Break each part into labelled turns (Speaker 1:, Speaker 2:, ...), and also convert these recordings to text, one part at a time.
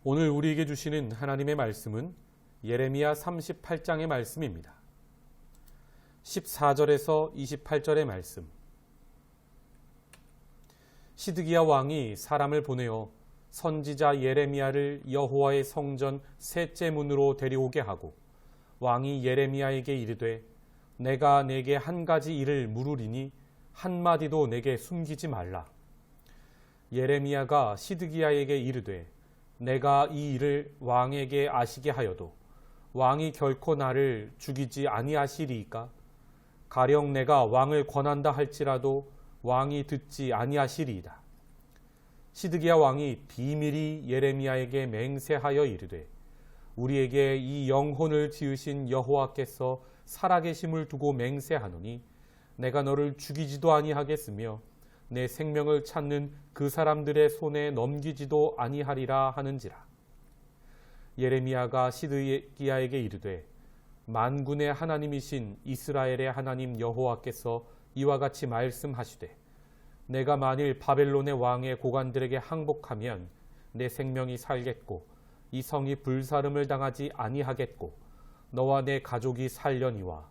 Speaker 1: 오늘 우리에게 주시는 하나님의 말씀은 예레미야 38장의 말씀입니다. 14절에서 28절의 말씀. 시드기야 왕이 사람을 보내어 선지자 예레미야를 여호와의 성전 셋째 문으로 데려오게 하고 왕이 예레미야에게 이르되 내가 내게 한 가지 일을 물으리니 한마디도 내게 숨기지 말라. 예레미야가 시드기야에게 이르되 내가 이 일을 왕에게 아시게 하여도 왕이 결코 나를 죽이지 아니하시리이까? 가령 내가 왕을 권한다 할지라도 왕이 듣지 아니하시리이다. 시드기야 왕이 비밀히 예레미야에게 맹세하여 이르되 우리에게 이 영혼을 지으신 여호와께서 살아계심을 두고 맹세하노니 내가 너를 죽이지도 아니하겠으며 내 생명을 찾는 그 사람들의 손에 넘기지도 아니하리라 하는지라. 예레미야가 시드기야에게 이르되 만군의 하나님이신 이스라엘의 하나님 여호와께서 이와 같이 말씀하시되 내가 만일 바벨론의 왕의 고관들에게 항복하면 내 생명이 살겠고 이 성이 불사름을 당하지 아니하겠고 너와 내 가족이 살려니와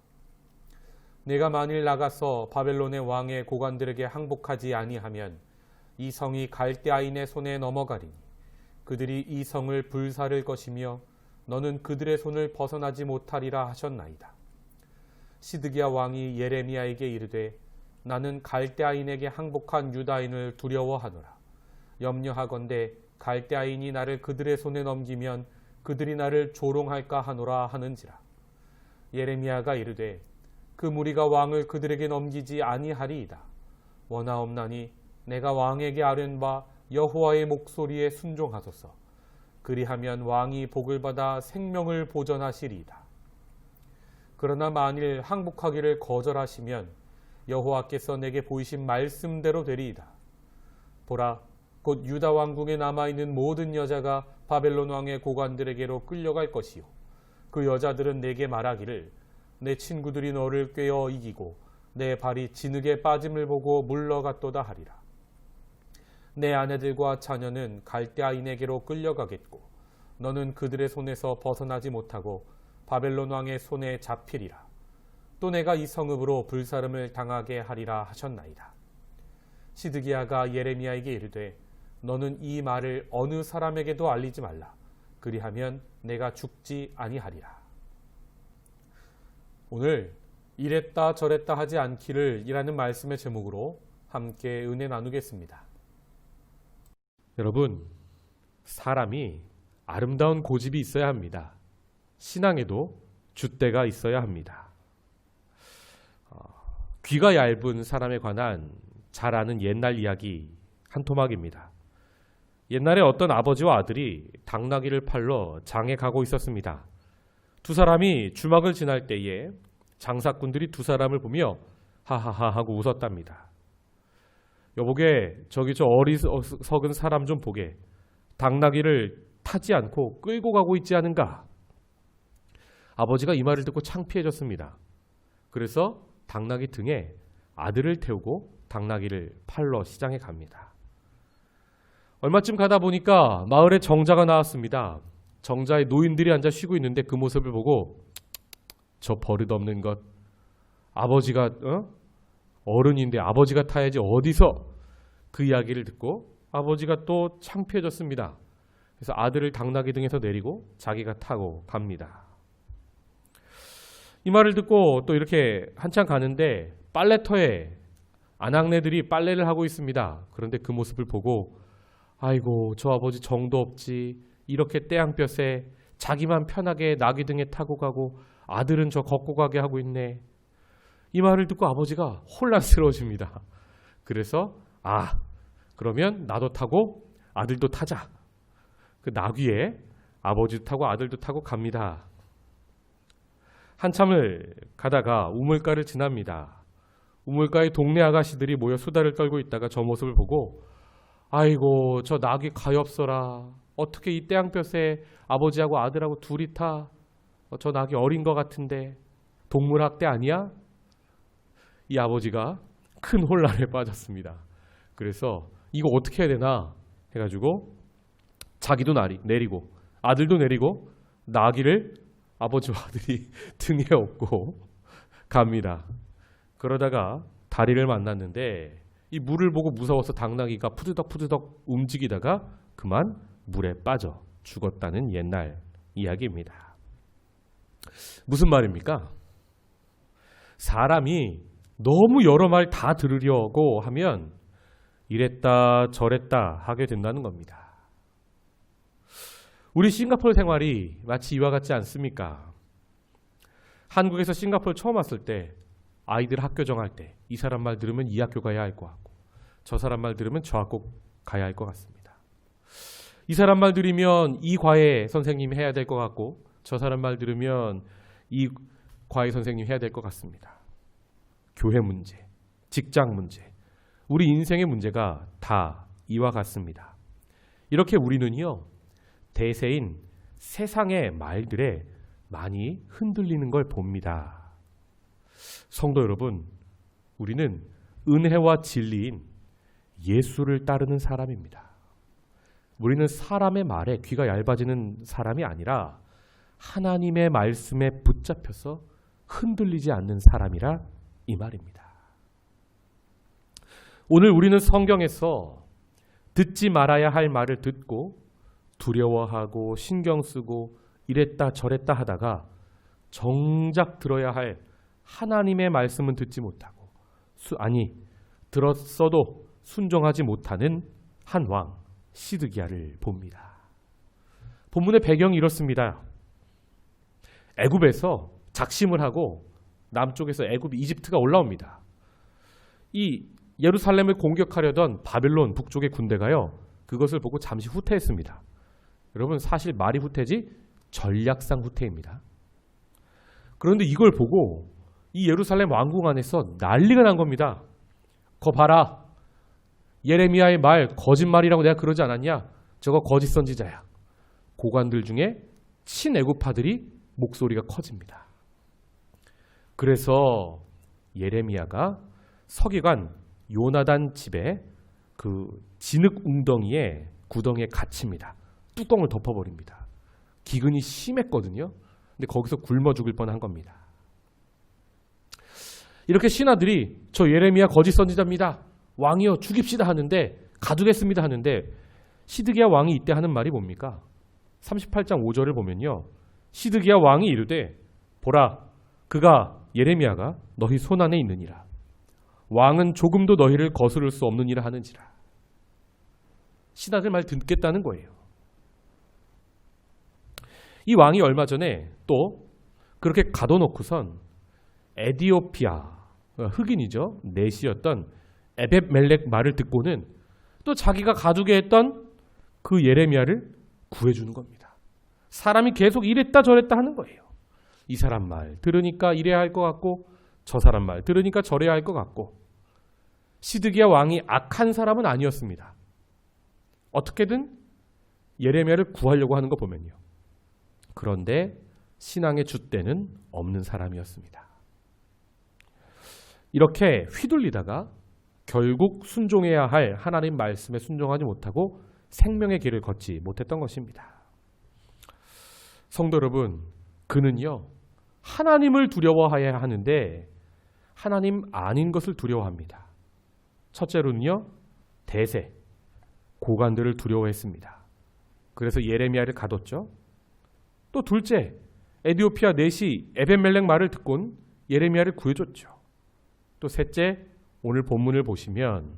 Speaker 1: 내가 만일 나가서 바벨론의 왕의 고관들에게 항복하지 아니하면 이 성이 갈대아인의 손에 넘어가리니 그들이 이 성을 불사를 것이며 너는 그들의 손을 벗어나지 못하리라 하셨나이다. 시드기야 왕이 예레미야에게 이르되 나는 갈대아인에게 항복한 유다인을 두려워하노라. 염려하건대 갈대아인이 나를 그들의 손에 넘기면 그들이 나를 조롱할까 하노라 하는지라. 예레미야가 이르되 그 무리가 왕을 그들에게 넘기지 아니하리이다. 원하옵나니 내가 왕에게 아뢰는 바 여호와의 목소리에 순종하소서. 그리하면 왕이 복을 받아 생명을 보전하시리이다. 그러나 만일 항복하기를 거절하시면 여호와께서 내게 보이신 말씀대로 되리이다. 보라, 곧 유다 왕궁에 남아있는 모든 여자가 바벨론 왕의 고관들에게로 끌려갈 것이요 그 여자들은 내게 말하기를 내 친구들이 너를 꿰어 이기고 내 발이 진흙에 빠짐을 보고 물러갔도다 하리라. 내 아내들과 자녀는 갈대아인에게로 끌려가겠고 너는 그들의 손에서 벗어나지 못하고 바벨론 왕의 손에 잡히리라. 또 내가 이 성읍으로 불사름을 당하게 하리라 하셨나이다. 시드기야가 예레미야에게 이르되 너는 이 말을 어느 사람에게도 알리지 말라. 그리하면 내가 죽지 아니하리라. 오늘 이랬다 저랬다 하지 않기를 이라는 말씀의 제목으로 함께 은혜 나누겠습니다.
Speaker 2: 여러분, 사람이 아름다운 고집이 있어야 합니다. 신앙에도 줏대가 있어야 합니다. 귀가 얇은 사람에 관한 잘 아는 옛날 이야기 한 토막입니다. 옛날에 어떤 아버지와 아들이 당나귀를 팔러 장에 가고 있었습니다. 두 사람이 주막을 지날 때에 장사꾼들이 두 사람을 보며 하하하 하고 웃었답니다. 여보게, 저기 저 어리석은 사람 좀 보게. 당나귀를 타지 않고 끌고 가고 있지 않은가? 아버지가 이 말을 듣고 창피해졌습니다. 그래서 당나귀 등에 아들을 태우고 당나귀를 팔러 시장에 갑니다. 얼마쯤 가다 보니까 마을에 정자가 나왔습니다. 정자에 노인들이 앉아 쉬고 있는데 그 모습을 보고 저 버릇없는 것, 아버지가 어른인데 아버지가 타야지 어디서, 그 이야기를 듣고 아버지가 또 창피해졌습니다. 그래서 아들을 당나귀 등에서 내리고 자기가 타고 갑니다. 이 말을 듣고 또 이렇게 한참 가는데 빨래터에 아낙네들이 빨래를 하고 있습니다. 그런데 그 모습을 보고 아이고, 저 아버지 정도 없지. 이렇게 떼양볕에 자기만 편하게 나귀 등에 타고 가고 아들은 저 걷고 가게 하고 있네. 이 말을 듣고 아버지가 혼란스러워집니다. 그래서 그러면 나도 타고 아들도 타자. 그 나귀에 아버지도 타고 아들도 타고 갑니다. 한참을 가다가 우물가를 지납니다. 우물가에 동네 아가씨들이 모여 수다를 떨고 있다가 저 모습을 보고 아이고, 저 나귀 가엾어라. 어떻게 이 떼양볕에 아버지하고 아들하고 둘이 타? 저 나귀 어린 것 같은데 동물학대 아니야? 이 아버지가 큰 혼란에 빠졌습니다. 그래서 이거 어떻게 해야 되나 해가지고 자기도 내리고 아들도 내리고 나귀를 아버지와 아들이 등에 업고 갑니다. 그러다가 다리를 만났는데 이 물을 보고 무서워서 당나귀가 푸드덕푸드덕 움직이다가 그만 물에 빠져 죽었다는 옛날 이야기입니다. 무슨 말입니까? 사람이 너무 여러 말 다 들으려고 하면 이랬다 저랬다 하게 된다는 겁니다. 우리 싱가포르 생활이 마치 이와 같지 않습니까? 한국에서 싱가포르 처음 왔을 때 아이들 학교 정할 때 이 사람 말 들으면 이 학교 가야 할 것 같고 저 사람 말 들으면 저 학교 가야 할 것 같습니다. 이 사람 말 들으면 이 과외 선생님 해야 될 것 같고 저 사람 말 들으면 이 과외 선생님 해야 될 것 같습니다. 교회 문제, 직장 문제, 우리 인생의 문제가 다 이와 같습니다. 이렇게 우리는요, 대세인 세상의 말들에 많이 흔들리는 걸 봅니다. 성도 여러분, 우리는 은혜와 진리인 예수를 따르는 사람입니다. 우리는 사람의 말에 귀가 얇아지는 사람이 아니라 하나님의 말씀에 붙잡혀서 흔들리지 않는 사람이라 이 말입니다. 오늘 우리는 성경에서 듣지 말아야 할 말을 듣고 두려워하고 신경 쓰고 이랬다 저랬다 하다가 정작 들어야 할 하나님의 말씀은 듣지 못하고 들었어도 순종하지 못하는 한 왕 시드기야를 봅니다. 본문의 배경이 이렇습니다. 애굽에서 작심을 하고 남쪽에서 애굽 이집트가 올라옵니다. 이 예루살렘을 공격하려던 바벨론 북쪽의 군대가요, 그것을 보고 잠시 후퇴했습니다. 여러분, 사실 말이 후퇴지 전략상 후퇴입니다. 그런데 이걸 보고 이 예루살렘 왕궁 안에서 난리가 난 겁니다. 거 봐라, 예레미야의 말 거짓말이라고 내가 그러지 않았냐? 저거 거짓 선지자야. 고관들 중에 친애굽파들이 목소리가 커집니다. 그래서 예레미야가 서기관 요나단 집에 그 진흙 웅덩이에 구덩이에 갇힙니다. 뚜껑을 덮어버립니다. 기근이 심했거든요. 근데 거기서 굶어 죽을 뻔한 겁니다. 이렇게 신하들이 저 예레미야 거짓 선지자입니다. 왕이여 죽입시다 하는데, 가두겠습니다 하는데, 시드기야 왕이 이때 하는 말이 뭡니까? 38장 5절을 보면요, 시드기야 왕이 이르되 보라, 그가 예레미야가 너희 손안에 있느니라. 왕은 조금도 너희를 거스를 수 없느니라 하는지라. 신하들 말 듣겠다는 거예요. 이 왕이 얼마 전에 또 그렇게 가둬놓고선 에디오피아, 흑인이죠, 내시였던 에벳멜렉 말을 듣고는 또 자기가 가두게 했던 그 예레미야를 구해주는 겁니다. 사람이 계속 이랬다 저랬다 하는 거예요. 이 사람 말 들으니까 이래야 할 것 같고 저 사람 말 들으니까 저래야 할 것 같고. 시드기야 왕이 악한 사람은 아니었습니다. 어떻게든 예레미야를 구하려고 하는 거 보면요. 그런데 신앙의 줏대는 없는 사람이었습니다. 이렇게 휘둘리다가 결국 순종해야 할 하나님 말씀에 순종하지 못하고 생명의 길을 걷지 못했던 것입니다. 성도 여러분, 그는요, 하나님을 두려워해야 하는데 하나님 아닌 것을 두려워합니다. 첫째로는요, 대세, 고관들을 두려워했습니다. 그래서 예레미야를 가뒀죠. 또 둘째, 에디오피아 내시 에벳멜렉 말을 듣곤 예레미야를 구해줬죠. 또 셋째, 오늘 본문을 보시면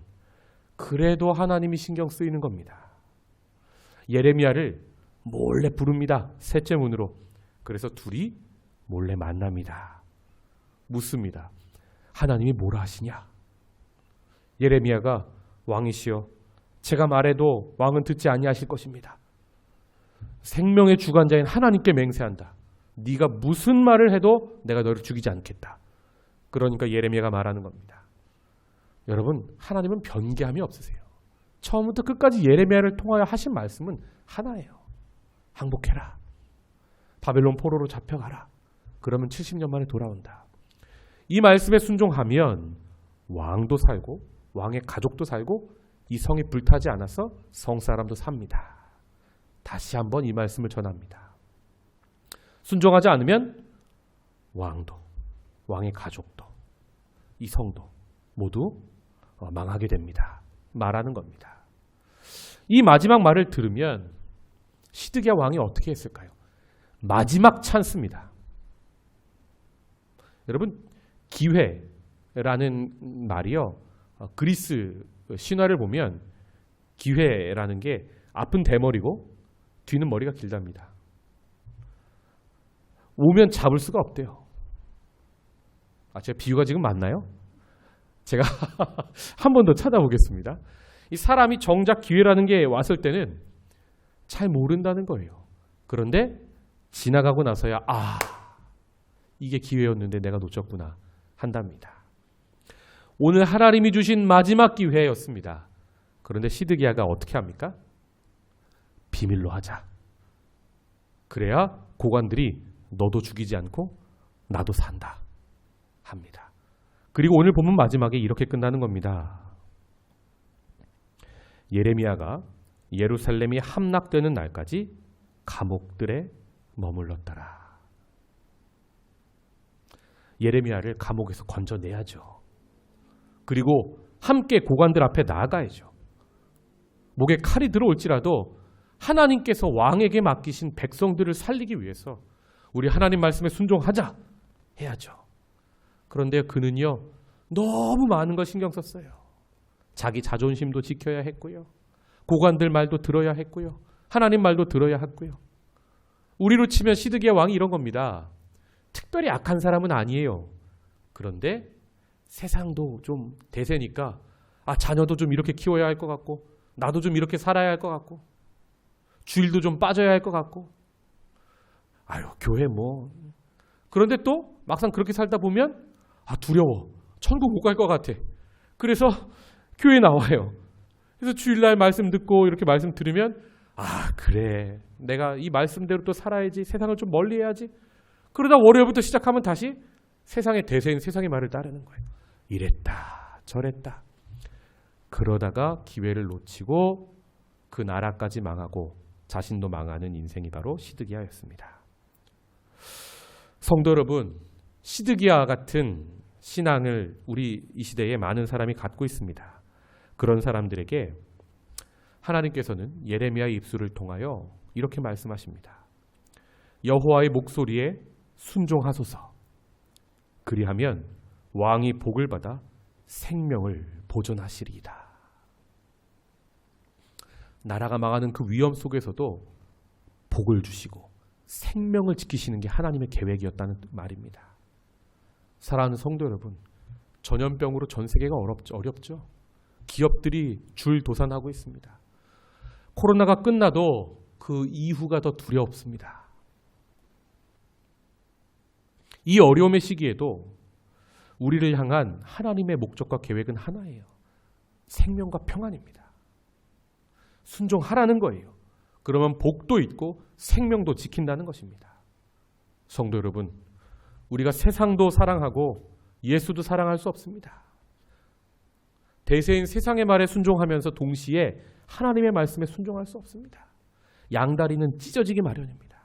Speaker 2: 그래도 하나님이 신경 쓰이는 겁니다. 예레미야를 몰래 부릅니다. 셋째 문으로. 그래서 둘이 몰래 만납니다. 묻습니다. 하나님이 뭐라 하시냐? 예레미야가 왕이시여, 제가 말해도 왕은 듣지 아니하실 것입니다. 생명의 주관자인 하나님께 맹세한다. 네가 무슨 말을 해도 내가 너를 죽이지 않겠다. 그러니까 예레미야가 말하는 겁니다. 여러분, 하나님은 변개함이 없으세요. 처음부터 끝까지 예레미야를 통하여 하신 말씀은 하나예요. 항복해라. 바벨론 포로로 잡혀가라. 그러면 70년 만에 돌아온다. 이 말씀에 순종하면 왕도 살고 왕의 가족도 살고 이 성이 불타지 않아서 성 사람도 삽니다. 다시 한번 이 말씀을 전합니다. 순종하지 않으면 왕도, 왕의 가족도, 이 성도 모두 망하게 됩니다. 말하는 겁니다. 이 마지막 말을 들으면 시드기야 왕이 어떻게 했을까요? 마지막 찬스입니다. 여러분, 기회라는 말이요, 그리스 신화를 보면 기회라는 게 앞은 대머리고 뒤는 머리가 길답니다. 오면 잡을 수가 없대요. 제 비유가 지금 맞나요? 제가 한 번 더 찾아보겠습니다. 이 사람이 정작 기회라는 게 왔을 때는 잘 모른다는 거예요. 그런데 지나가고 나서야 이게 기회였는데 내가 놓쳤구나 한답니다. 오늘 하나님이 주신 마지막 기회였습니다. 그런데 시드기야가 어떻게 합니까? 비밀로 하자. 그래야 고관들이 너도 죽이지 않고 나도 산다 합니다. 그리고 오늘 본문 마지막에 이렇게 끝나는 겁니다. 예레미야가 예루살렘이 함락되는 날까지 감옥들에 머물렀더라. 예레미야를 감옥에서 건져내야죠. 그리고 함께 고관들 앞에 나아가야죠. 목에 칼이 들어올지라도 하나님께서 왕에게 맡기신 백성들을 살리기 위해서 우리 하나님 말씀에 순종하자 해야죠. 그런데 그는요, 너무 많은 걸 신경 썼어요. 자기 자존심도 지켜야 했고요. 고관들 말도 들어야 했고요. 하나님 말도 들어야 했고요. 우리로 치면 시드기야 왕이 이런 겁니다. 특별히 악한 사람은 아니에요. 그런데 세상도 좀 대세니까 자녀도 좀 이렇게 키워야 할 것 같고, 나도 좀 이렇게 살아야 할 것 같고, 주일도 좀 빠져야 할 것 같고, 교회 뭐. 그런데 또 막상 그렇게 살다 보면 두려워. 천국 못 갈 것 같아. 그래서 교회 나와요. 그래서 주일날 말씀 듣고 이렇게 말씀 들으면 그래, 내가 이 말씀대로 또 살아야지. 세상을 좀 멀리 해야지. 그러다 월요일부터 시작하면 다시 세상의 대세인 세상의 말을 따르는 거예요. 이랬다 저랬다. 그러다가 기회를 놓치고 그 나라까지 망하고 자신도 망하는 인생이 바로 시드기야였습니다. 성도 여러분, 시드기야 같은 신앙을 우리 이 시대에 많은 사람이 갖고 있습니다. 그런 사람들에게 하나님께서는 예레미야의 입술을 통하여 이렇게 말씀하십니다. 여호와의 목소리에 순종하소서. 그리하면 왕이 복을 받아 생명을 보존하시리이다. 나라가 망하는 그 위험 속에서도 복을 주시고 생명을 지키시는 게 하나님의 계획이었다는 말입니다. 사랑하는 성도 여러분, 전염병으로 전 세계가 어렵죠. 기업들이 줄도산하고 있습니다. 코로나가 끝나도 그 이후가 더 두렵습니다. 이 어려움의 시기에도 우리를 향한 하나님의 목적과 계획은 하나예요. 생명과 평안입니다. 순종하라는 거예요. 그러면 복도 있고 생명도 지킨다는 것입니다. 성도 여러분, 우리가 세상도 사랑하고 예수도 사랑할 수 없습니다. 대세인 세상의 말에 순종하면서 동시에 하나님의 말씀에 순종할 수 없습니다. 양다리는 찢어지기 마련입니다.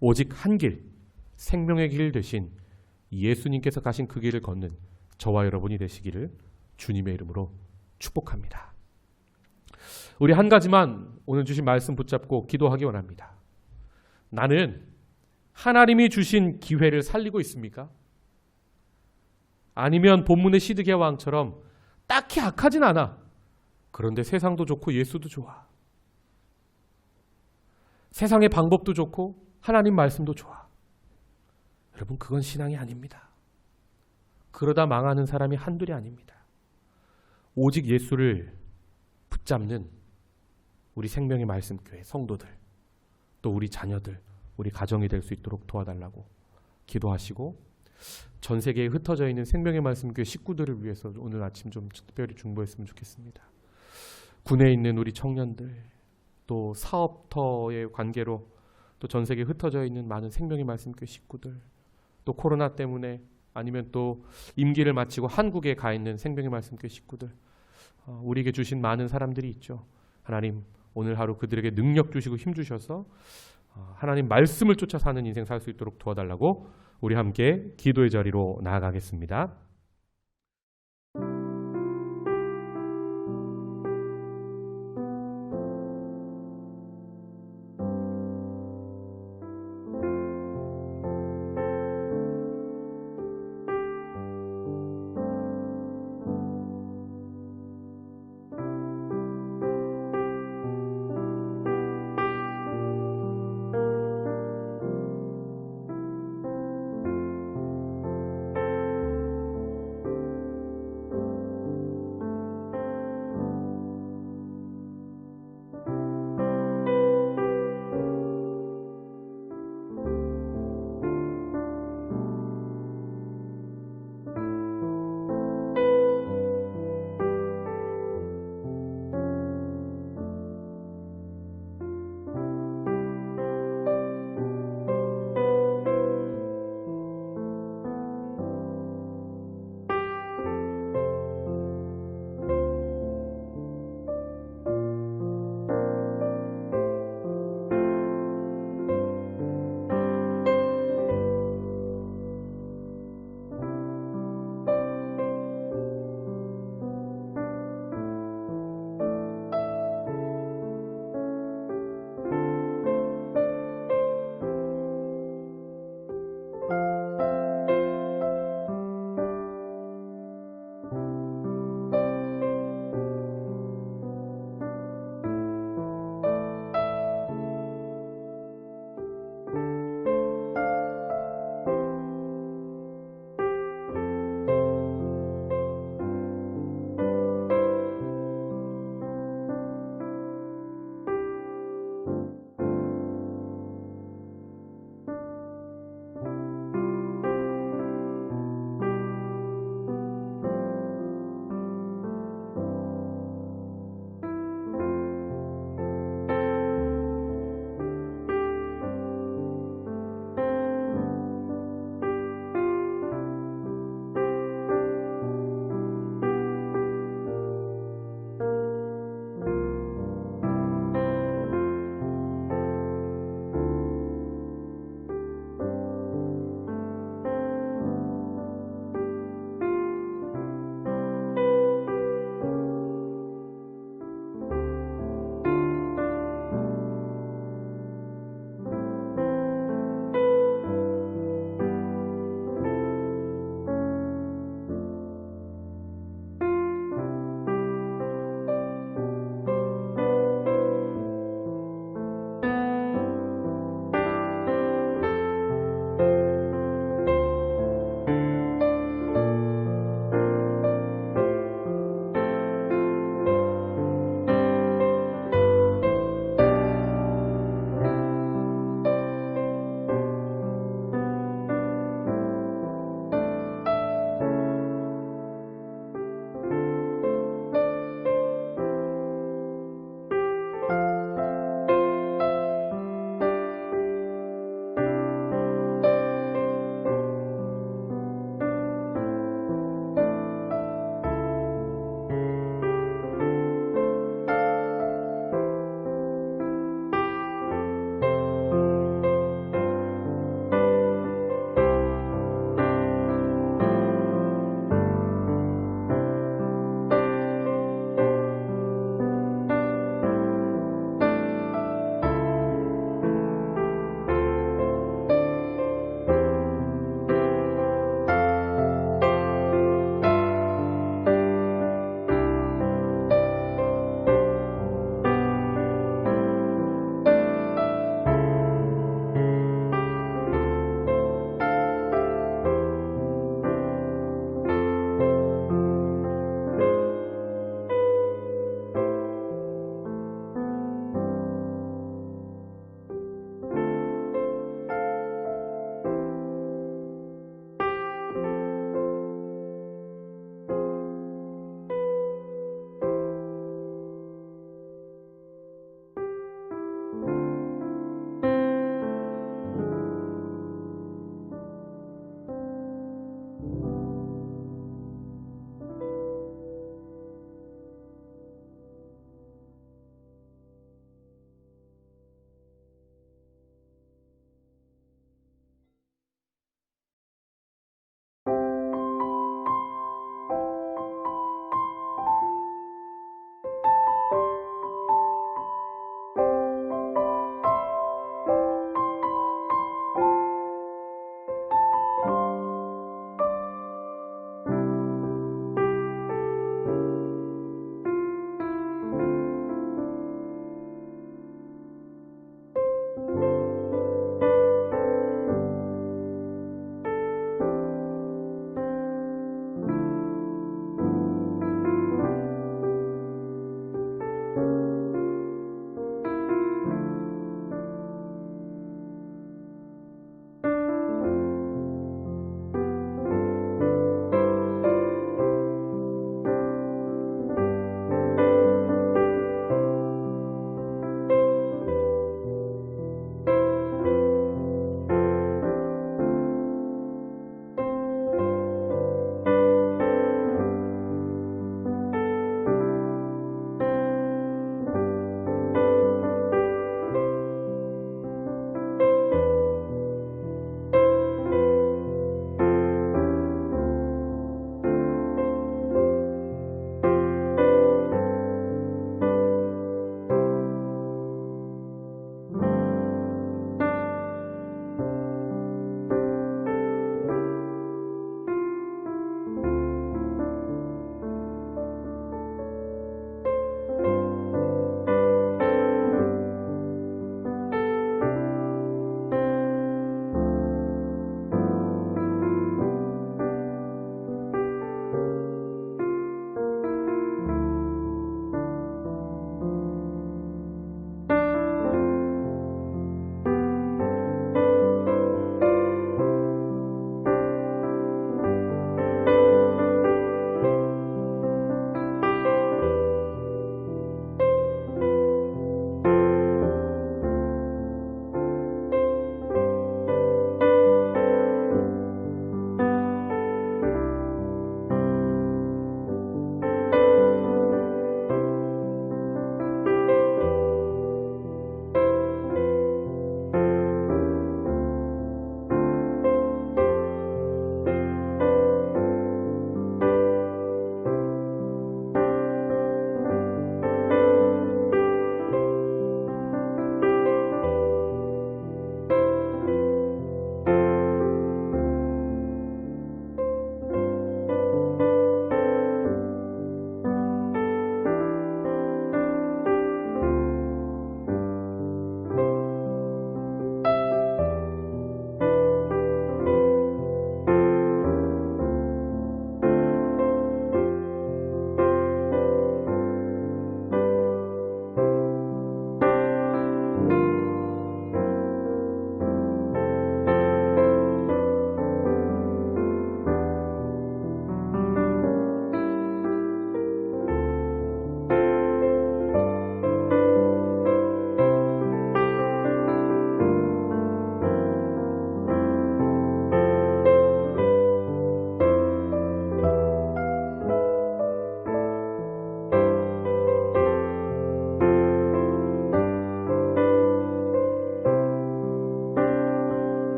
Speaker 2: 오직 한 길, 생명의 길 되신 예수님께서 가신 그 길을 걷는 저와 여러분이 되시기를 주님의 이름으로 축복합니다. 우리 한 가지만 오늘 주신 말씀 붙잡고 기도하기 원합니다. 나는 하나님이 주신 기회를 살리고 있습니까? 아니면 본문의 시드기야 왕처럼 딱히 악하진 않아. 그런데 세상도 좋고 예수도 좋아. 세상의 방법도 좋고 하나님 말씀도 좋아. 여러분, 그건 신앙이 아닙니다. 그러다 망하는 사람이 한둘이 아닙니다. 오직 예수를 붙잡는 우리 생명의 말씀 교회 성도들, 또 우리 자녀들, 우리 가정이 될 수 있도록 도와달라고 기도하시고, 전 세계에 흩어져 있는 생명의 말씀 교회 식구들을 위해서 오늘 아침 좀 특별히 중보했으면 좋겠습니다. 군에 있는 우리 청년들, 또 사업터의 관계로 또 전 세계에 흩어져 있는 많은 생명의 말씀 교회 식구들, 또 코로나 때문에 아니면 또 임기를 마치고 한국에 가 있는 생명의 말씀 교회 식구들, 우리에게 주신 많은 사람들이 있죠. 하나님, 오늘 하루 그들에게 능력 주시고 힘 주셔서 하나님 말씀을 쫓아 사는 인생 살 수 있도록 도와달라고 우리 함께 기도의 자리로 나아가겠습니다.